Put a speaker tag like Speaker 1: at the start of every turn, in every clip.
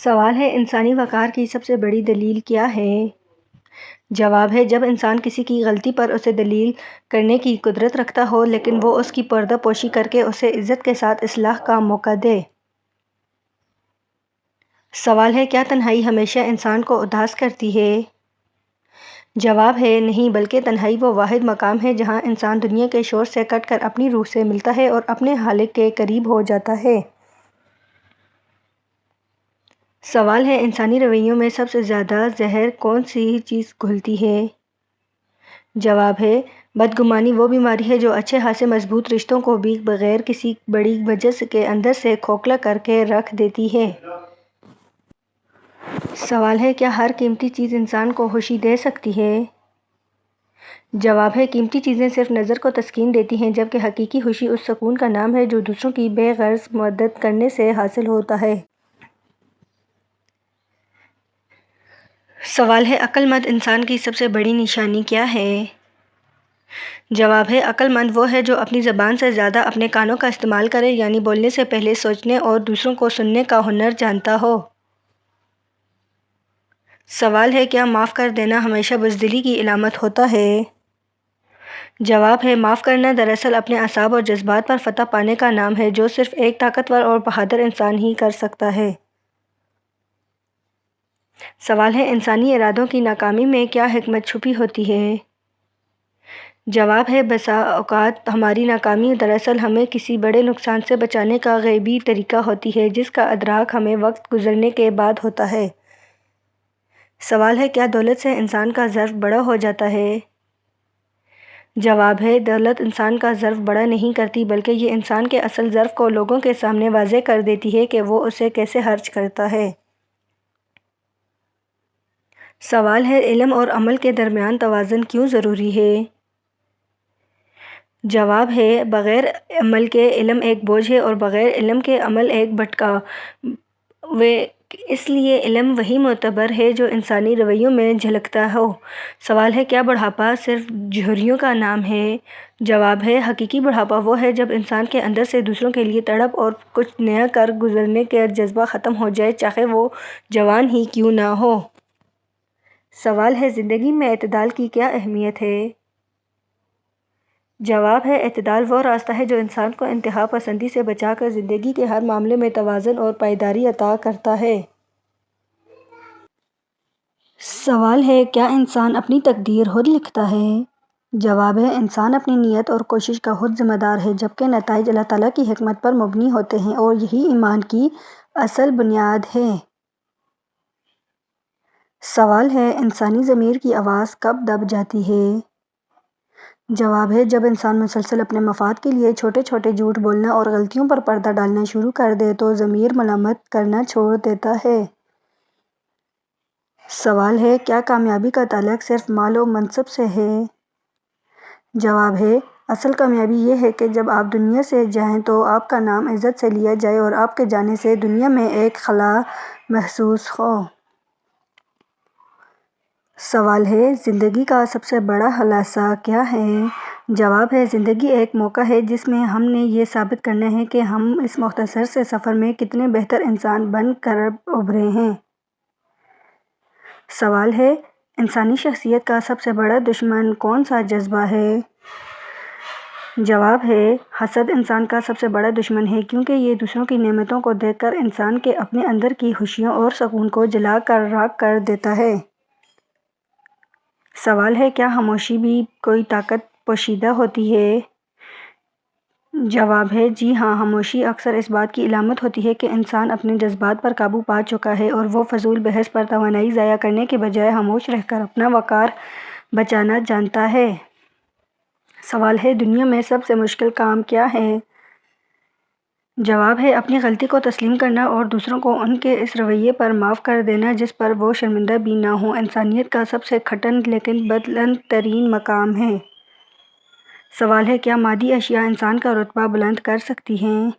Speaker 1: سوال ہے انسانی وقار کی سب سے بڑی دلیل کیا ہے؟ جواب ہے جب انسان کسی کی غلطی پر اسے دلیل کرنے کی قدرت رکھتا ہو لیکن وہ اس کی پردہ پوشی کر کے اسے عزت کے ساتھ اصلاح کا موقع دے۔ سوال ہے کیا تنہائی ہمیشہ انسان کو اداس کرتی ہے؟ جواب ہے نہیں، بلکہ تنہائی وہ واحد مقام ہے جہاں انسان دنیا کے شور سے کٹ کر اپنی روح سے ملتا ہے اور اپنے خالق کے قریب ہو جاتا ہے۔ سوال ہے انسانی رویوں میں سب سے زیادہ زہر کون سی چیز گھلتی ہے؟ جواب ہے بدگمانی وہ بیماری ہے جو اچھے خاصے مضبوط رشتوں کو بھی بغیر کسی بڑی وجہ کے اندر سے کھوکھلا کر کے رکھ دیتی ہے۔ سوال ہے کیا ہر قیمتی چیز انسان کو خوشی دے سکتی ہے؟ جواب ہے قیمتی چیزیں صرف نظر کو تسکین دیتی ہیں، جبکہ حقیقی خوشی اس سکون کا نام ہے جو دوسروں کی بے غرض مدد کرنے سے حاصل ہوتا ہے۔ سوال ہے عقل مند انسان کی سب سے بڑی نشانی کیا ہے؟ جواب ہے عقل مند وہ ہے جو اپنی زبان سے زیادہ اپنے کانوں کا استعمال کرے، یعنی بولنے سے پہلے سوچنے اور دوسروں کو سننے کا ہنر جانتا ہو۔ سوال ہے کیا معاف کر دینا ہمیشہ بزدلی کی علامت ہوتا ہے؟ جواب ہے معاف کرنا دراصل اپنے اعصاب اور جذبات پر فتح پانے کا نام ہے، جو صرف ایک طاقتور اور بہادر انسان ہی کر سکتا ہے۔ سوال ہے انسانی ارادوں کی ناکامی میں کیا حکمت چھپی ہوتی ہے؟ جواب ہے بسا اوقات ہماری ناکامی دراصل ہمیں کسی بڑے نقصان سے بچانے کا غیبی طریقہ ہوتی ہے، جس کا ادراک ہمیں وقت گزرنے کے بعد ہوتا ہے۔ سوال ہے کیا دولت سے انسان کا ظرف بڑا ہو جاتا ہے؟ جواب ہے دولت انسان کا ظرف بڑا نہیں کرتی، بلکہ یہ انسان کے اصل ظرف کو لوگوں کے سامنے واضح کر دیتی ہے کہ وہ اسے کیسے خرچ کرتا ہے۔ سوال ہے علم اور عمل کے درمیان توازن کیوں ضروری ہے؟ جواب ہے بغیر عمل کے علم ایک بوجھ ہے اور بغیر علم کے عمل ایک بھٹکاوے، اس لیے علم وہی معتبر ہے جو انسانی رویوں میں جھلکتا ہو۔ سوال ہے کیا بڑھاپا صرف جھریوں کا نام ہے؟ جواب ہے حقیقی بڑھاپا وہ ہے جب انسان کے اندر سے دوسروں کے لیے تڑپ اور کچھ نیا کر گزرنے کا جذبہ ختم ہو جائے، چاہے وہ جوان ہی کیوں نہ ہو۔ سوال ہے زندگی میں اعتدال کی کیا اہمیت ہے؟ جواب ہے اعتدال وہ راستہ ہے جو انسان کو انتہا پسندی سے بچا کر زندگی کے ہر معاملے میں توازن اور پائیداری عطا کرتا ہے۔ سوال ہے کیا انسان اپنی تقدیر خود لکھتا ہے؟ جواب ہے انسان اپنی نیت اور کوشش کا خود ذمہ دار ہے، جبکہ نتائج اللہ تعالیٰ کی حکمت پر مبنی ہوتے ہیں اور یہی ایمان کی اصل بنیاد ہے۔ سوال ہے انسانی ضمیر کی آواز کب دب جاتی ہے؟ جواب ہے جب انسان مسلسل اپنے مفاد کے لیے چھوٹے چھوٹے جھوٹ بولنا اور غلطیوں پر پردہ ڈالنا شروع کر دے تو ضمیر ملامت کرنا چھوڑ دیتا ہے۔ سوال ہے کیا کامیابی کا تعلق صرف مال و منصب سے ہے؟ جواب ہے اصل کامیابی یہ ہے کہ جب آپ دنیا سے جائیں تو آپ کا نام عزت سے لیا جائے اور آپ کے جانے سے دنیا میں ایک خلا محسوس ہو۔ سوال ہے زندگی کا سب سے بڑا خلاصہ کیا ہے؟ جواب ہے زندگی ایک موقع ہے جس میں ہم نے یہ ثابت کرنا ہے کہ ہم اس مختصر سے سفر میں کتنے بہتر انسان بن کر ابھرے ہیں۔ سوال ہے انسانی شخصیت کا سب سے بڑا دشمن کون سا جذبہ ہے؟ جواب ہے حسد انسان کا سب سے بڑا دشمن ہے، کیونکہ یہ دوسروں کی نعمتوں کو دیکھ کر انسان کے اپنے اندر کی خوشیوں اور سکون کو جلا کر راکھ کر دیتا ہے۔ سوال ہے کیا خاموشی بھی کوئی طاقت پوشیدہ ہوتی ہے؟ جواب ہے جی ہاں، خاموشی اکثر اس بات کی علامت ہوتی ہے کہ انسان اپنے جذبات پر قابو پا چکا ہے اور وہ فضول بحث پر توانائی ضائع کرنے کے بجائے خاموش رہ کر اپنا وقار بچانا جانتا ہے۔ سوال ہے دنیا میں سب سے مشکل کام کیا ہے؟ جواب ہے اپنی غلطی کو تسلیم کرنا اور دوسروں کو ان کے اس رویے پر معاف کر دینا جس پر وہ شرمندہ بھی نہ ہوں، انسانیت کا سب سے کٹھن لیکن بلند ترین مقام ہے۔ سوال ہے کیا مادی اشیاء انسان کا رتبہ بلند کر سکتی ہیں؟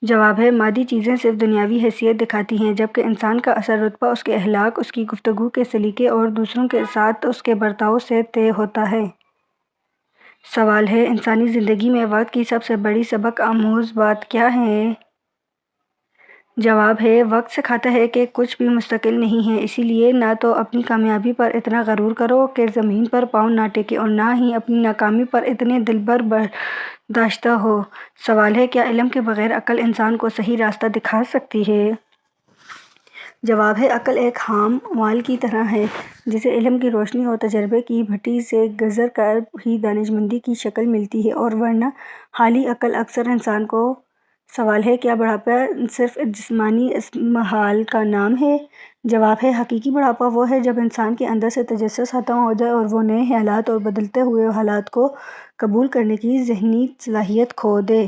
Speaker 1: جواب ہے مادی چیزیں صرف دنیاوی حیثیت دکھاتی ہیں، جبکہ انسان کا اصل رتبہ اس کے اخلاق، اس کی گفتگو کے سلیقے اور دوسروں کے ساتھ اس کے برتاؤ سے طے ہوتا ہے۔ سوال ہے انسانی زندگی میں وقت کی سب سے بڑی سبق آموز بات کیا ہے؟ جواب ہے، وقت سکھاتا ہے کہ کچھ بھی مستقل نہیں ہے، اسی لیے نہ تو اپنی کامیابی پر اتنا غرور کرو کہ زمین پر پاؤں نہ ٹیکے اور نہ ہی اپنی ناکامی پر اتنے دلبر برداشتہ ہو۔ سوال ہے، کیا علم کے بغیر عقل انسان کو صحیح راستہ دکھا سکتی ہے؟ جواب ہے، عقل ایک خام مال کی طرح ہے جسے علم کی روشنی اور تجربے کی بھٹی سے گزر کر ہی دانشمندی کی شکل ملتی ہے، اور ورنہ حالی عقل اکثر انسان کو۔ سوال ہے، کیا بڑھاپا صرف جسمانی اضمحلال کا نام ہے؟ جواب ہے، حقیقی بڑھاپا وہ ہے جب انسان کے اندر سے تجسس ختم ہو جائے اور وہ نئے حالات اور بدلتے ہوئے حالات کو قبول کرنے کی ذہنی صلاحیت کھو دے۔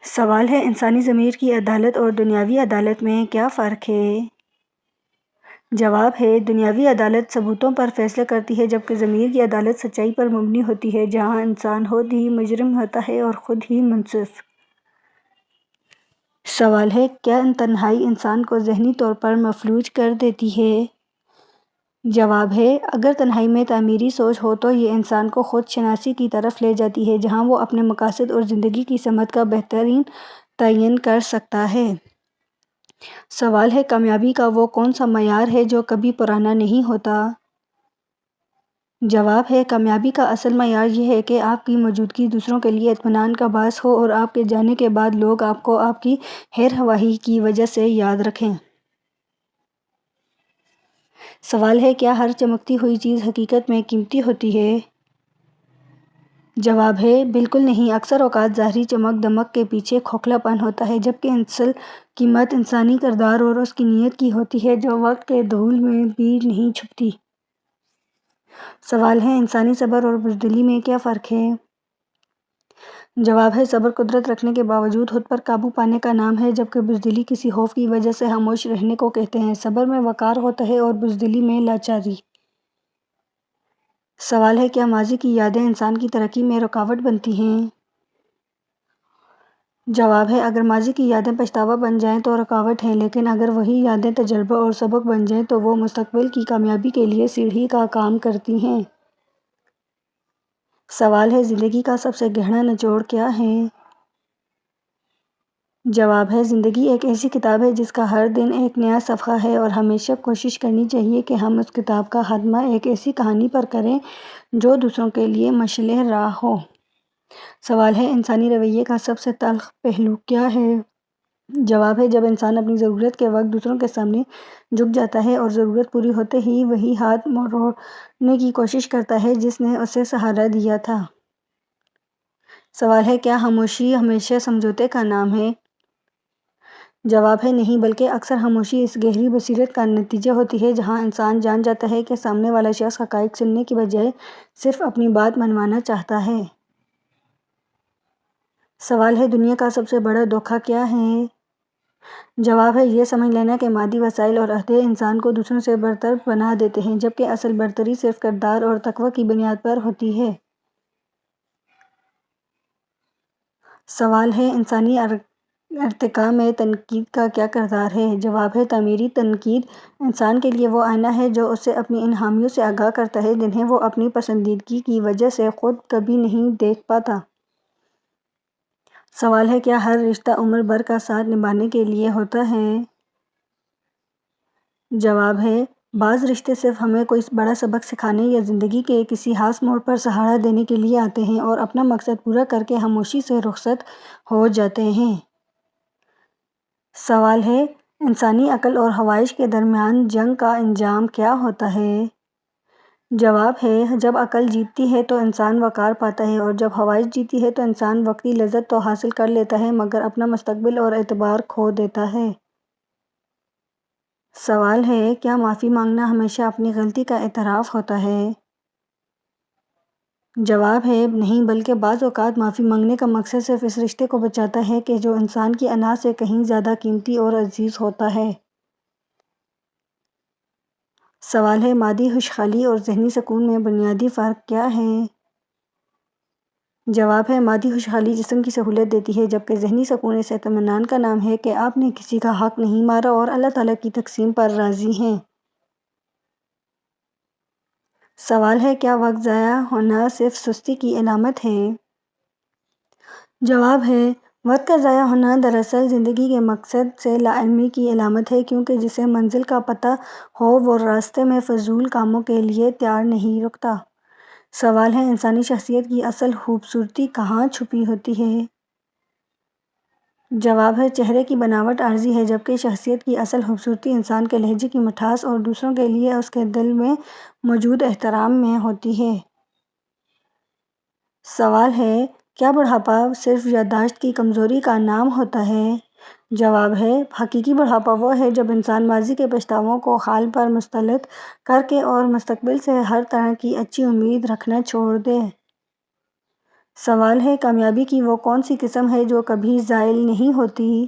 Speaker 1: سوال ہے، انسانی ضمیر کی عدالت اور دنیاوی عدالت میں کیا فرق ہے؟ جواب ہے، دنیاوی عدالت ثبوتوں پر فیصلہ کرتی ہے جبکہ ضمیر کی عدالت سچائی پر مبنی ہوتی ہے، جہاں انسان خود ہی مجرم ہوتا ہے اور خود ہی منصف۔ سوال ہے، کیا تنہائی انسان کو ذہنی طور پر مفلوج کر دیتی ہے؟ جواب ہے، اگر تنہائی میں تعمیری سوچ ہو تو یہ انسان کو خود شناسی کی طرف لے جاتی ہے، جہاں وہ اپنے مقاصد اور زندگی کی سمت کا بہترین تعین کر سکتا ہے۔ سوال ہے، کامیابی کا وہ کون سا معیار ہے جو کبھی پرانا نہیں ہوتا؟ جواب ہے، کامیابی کا اصل معیار یہ ہے کہ آپ کی موجودگی دوسروں کے لیے اطمینان کا باعث ہو اور آپ کے جانے کے بعد لوگ آپ کو آپ کی خیر خواہی کی وجہ سے یاد رکھیں۔ سوال ہے، کیا ہر چمکتی ہوئی چیز حقیقت میں قیمتی ہوتی ہے؟ جواب ہے، بالکل نہیں، اکثر اوقات ظاہری چمک دمک کے پیچھے کھوکھلا پن ہوتا ہے، جبکہ اصل قیمت انسانی کردار اور اس کی نیت کی ہوتی ہے جو وقت کے دھول میں بھی نہیں چھپتی۔ سوال ہے، انسانی صبر اور بزدلی میں کیا فرق ہے؟ جواب ہے، صبر قدرت رکھنے کے باوجود خود پر قابو پانے کا نام ہے، جبکہ بزدلی کسی خوف کی وجہ سے خاموش رہنے کو کہتے ہیں۔ صبر میں وقار ہوتا ہے اور بزدلی میں لاچاری۔ سوال ہے، کیا ماضی کی یادیں انسان کی ترقی میں رکاوٹ بنتی ہیں؟ جواب ہے، اگر ماضی کی یادیں پچھتاوا بن جائیں تو رکاوٹ ہیں، لیکن اگر وہی یادیں تجربہ اور سبق بن جائیں تو وہ مستقبل کی کامیابی کے لیے سیڑھی کا کام کرتی ہیں۔ سوال ہے، زندگی کا سب سے گہرا نچوڑ کیا ہے؟ جواب ہے، زندگی ایک ایسی کتاب ہے جس کا ہر دن ایک نیا صفحہ ہے اور ہمیشہ کوشش کرنی چاہیے کہ ہم اس کتاب کا خاتمہ ایک ایسی کہانی پر کریں جو دوسروں کے لیے مشعل راہ ہو۔ سوال ہے، انسانی رویے کا سب سے تلخ پہلو کیا ہے؟ جواب ہے، جب انسان اپنی ضرورت کے وقت دوسروں کے سامنے جھک جاتا ہے اور ضرورت پوری ہوتے ہی وہی ہاتھ موڑنے کی کوشش کرتا ہے جس نے اسے سہارا دیا تھا۔ سوال ہے، کیا خاموشی ہمیشہ سمجھوتے کا نام ہے؟ جواب ہے، نہیں، بلکہ اکثر خاموشی اس گہری بصیرت کا نتیجہ ہوتی ہے جہاں انسان جان جاتا ہے کہ سامنے والا شخص حقائق سننے کی بجائے صرف اپنی بات منوانا چاہتا ہے۔ سوال ہے، دنیا کا سب سے بڑا دھوکہ کیا ہے؟ جواب ہے، یہ سمجھ لینا کہ مادی وسائل اور عہدے انسان کو دوسروں سے برتر بنا دیتے ہیں، جبکہ اصل برتری صرف کردار اور تقویٰ کی بنیاد پر ہوتی ہے۔ سوال ہے، انسانی ارتقاء میں تنقید کا کیا کردار ہے؟ جواب ہے، تعمیری تنقید انسان کے لیے وہ آئینہ ہے جو اسے اپنی ان خامیوں سے آگاہ کرتا ہے جنہیں وہ اپنی پسندیدگی کی وجہ سے خود کبھی نہیں دیکھ پاتا۔ سوال ہے، کیا ہر رشتہ عمر بھر کا ساتھ نبھانے کے لیے ہوتا ہے؟ جواب ہے، بعض رشتے صرف ہمیں کوئی بڑا سبق سکھانے یا زندگی کے کسی خاص موڑ پر سہارا دینے کے لیے آتے ہیں اور اپنا مقصد پورا کر کے خاموشی سے رخصت ہو جاتے ہیں۔ سوال ہے، انسانی عقل اور خواہش کے درمیان جنگ کا انجام کیا ہوتا ہے؟ جواب ہے، جب عقل جیتتی ہے تو انسان وقار پاتا ہے اور جب خواہش جیتی ہے تو انسان وقتی لذت تو حاصل کر لیتا ہے مگر اپنا مستقبل اور اعتبار کھو دیتا ہے۔ سوال ہے، کیا معافی مانگنا ہمیشہ اپنی غلطی کا اعتراف ہوتا ہے؟ جواب ہے، نہیں، بلکہ بعض اوقات معافی مانگنے کا مقصد صرف اس رشتے کو بچاتا ہے کہ جو انسان کی انا سے کہیں زیادہ قیمتی اور عزیز ہوتا ہے۔ سوال ہے، مادی خوشحالی اور ذہنی سکون میں بنیادی فرق کیا ہے؟ جواب ہے، مادی خوشحالی جسم کی سہولت دیتی ہے جبکہ ذہنی سکون اس اطمینان کا نام ہے کہ آپ نے کسی کا حق نہیں مارا اور اللہ تعالیٰ کی تقسیم پر راضی ہیں۔ سوال ہے، کیا وقت ضائع ہونا صرف سستی کی علامت ہے؟ جواب ہے، وقت کا ضائع ہونا دراصل زندگی کے مقصد سے لاعلمی کی علامت ہے، کیونکہ جسے منزل کا پتہ ہو وہ راستے میں فضول کاموں کے لیے تیار نہیں رکتا۔ سوال ہے، انسانی شخصیت کی اصل خوبصورتی کہاں چھپی ہوتی ہے؟ جواب ہے، چہرے کی بناوٹ عارضی ہے، جبکہ شخصیت کی اصل خوبصورتی انسان کے لہجے کی مٹھاس اور دوسروں کے لیے اس کے دل میں موجود احترام میں ہوتی ہے۔ سوال ہے، کیا بڑھاپا صرف یادداشت کی کمزوری کا نام ہوتا ہے؟ جواب ہے، حقیقی بڑھاپا وہ ہے جب انسان ماضی کے پچھتاووں کو حال پر مسلط کر کے اور مستقبل سے ہر طرح کی اچھی امید رکھنا چھوڑ دے۔ سوال ہے، کامیابی کی وہ کون سی قسم ہے جو کبھی زائل نہیں ہوتی؟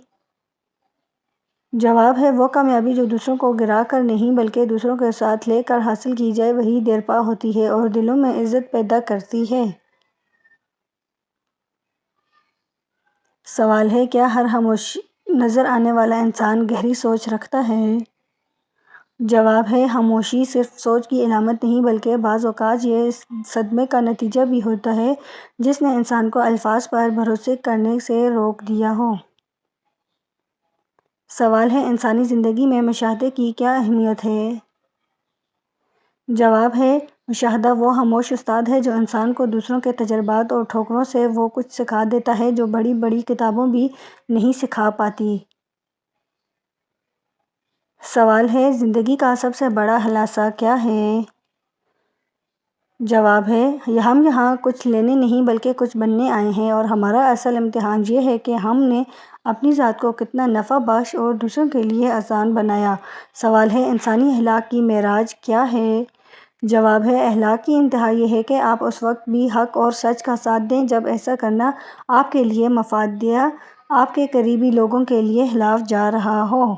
Speaker 1: جواب ہے، وہ کامیابی جو دوسروں کو گرا کر نہیں بلکہ دوسروں کے ساتھ لے کر حاصل کی جائے وہی دیرپا ہوتی ہے اور دلوں میں عزت پیدا کرتی ہے۔ سوال ہے، کیا ہر خاموش نظر آنے والا انسان گہری سوچ رکھتا ہے؟ جواب ہے، خاموشی صرف سوچ کی علامت نہیں بلکہ بعض اوقات یہ صدمے کا نتیجہ بھی ہوتا ہے جس نے انسان کو الفاظ پر بھروسے کرنے سے روک دیا ہو۔ سوال ہے، انسانی زندگی میں مشاہدے کی کیا اہمیت ہے؟ جواب ہے، مشاہدہ وہ خاموش استاد ہے جو انسان کو دوسروں کے تجربات اور ٹھوکروں سے وہ کچھ سکھا دیتا ہے جو بڑی بڑی کتابیں بھی نہیں سکھا پاتی۔ سوال ہے، زندگی کا سب سے بڑا خلاصہ کیا ہے؟ جواب ہے، ہم یہاں کچھ لینے نہیں بلکہ کچھ بننے آئے ہیں اور ہمارا اصل امتحان یہ ہے کہ ہم نے اپنی ذات کو کتنا نفع بخش اور دوسروں کے لیے آسان بنایا۔ سوال ہے، انسانی اخلاق کی معیار کیا ہے؟ جواب ہے، اخلاق کی انتہا یہ ہے کہ آپ اس وقت بھی حق اور سچ کا ساتھ دیں جب ایسا کرنا آپ کے لیے مفاد یا آپ کے قریبی لوگوں کے لیے خلاف جا رہا ہو۔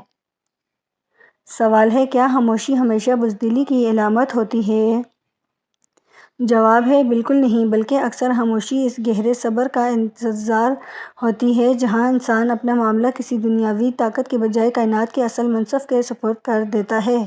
Speaker 1: سوال ہے، کیا خاموشی ہمیشہ بزدلی کی علامت ہوتی ہے؟ جواب ہے، بالکل نہیں، بلکہ اکثر خاموشی اس گہرے صبر کا اظہار ہوتی ہے جہاں انسان اپنا معاملہ کسی دنیاوی طاقت کے بجائے کائنات کے اصل منصف کے سپرد کر دیتا ہے۔